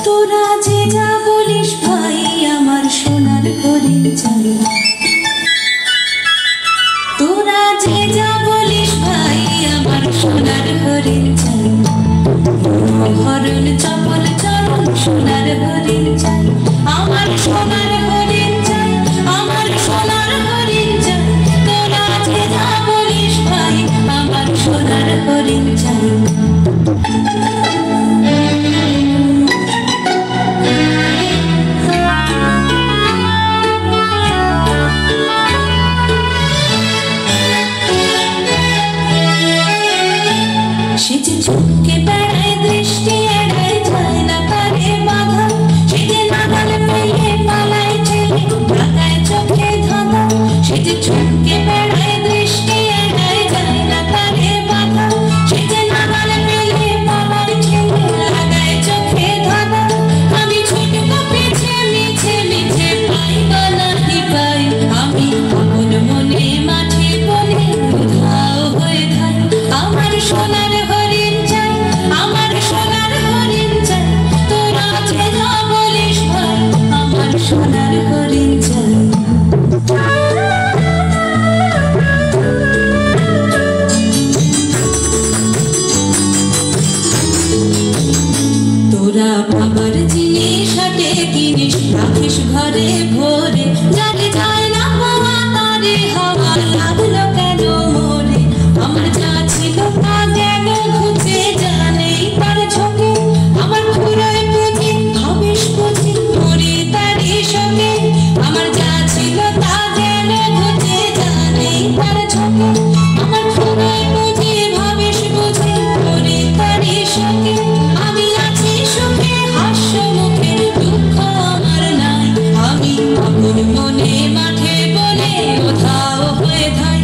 তোরা যে যা বলিস ভাই আমার সোনার হরিণ চাই, তোরা যে যা বলিস ভাই আমার সোনার হরিণ চাই, হরণ চপল চরণ সোনার হরিণ চাই, আমার সোনার হরিণ চাই, আমার সোনার হরিণ চাই, তোরা যে যা বলিস ভাই আমার সোনার হরিণ চাই। সে যে চুপকে বেড়ায় দৃষ্টি এড়ায় যায় না পারে বাধা, সে যে নাগাল পেয়ে পালায় ঠেলে ঢাকায় চোখে ধাঁধা, সে যে চুপকে বেড়ায় দৃষ্টি এড়ায় যায় না পারে বাধা, সে যে নাগাল পেয়ে পালায় ঠেলে ঢাকায় চোখে ধাঁধা। আমি ছুটবো পিছে মিছে মিছে পাই বা নাহি পাই, আমি আপন মনে মাঠে বনে উধাও হয়ে থাই, আমার সোনার হরিণ চাই, আমার সোনার হরিণ চাই, তোরা যে যা বলিস ভাই আমার সোনার হরিণ চাই। তোরা বাবার জিনিস হাটে কিনিস রাখিস ঘরে ভরে, যাকে যায় না পাওয়া তারে হওয়া লাগলো কেন মরে, আমার যা ছিল তা গেল ঘুচে জানেই তার ঝোঁকে, আমার ফুরায় বুঝি ভাবিস বুঝি মরি তারই সঙ্গে, আমার যা ছিল তা গেল ঘুচে জানেই তার ঝোঁকে, আমার ফুরায় বুঝি ভাবিস বুঝি মরি তারই সঙ্গে, আমি আছি সুখে হাস্য মুখে দুঃখ আমার নাই, আমি আপন মনে মাঠে বলে উধাও হয়ে থাই,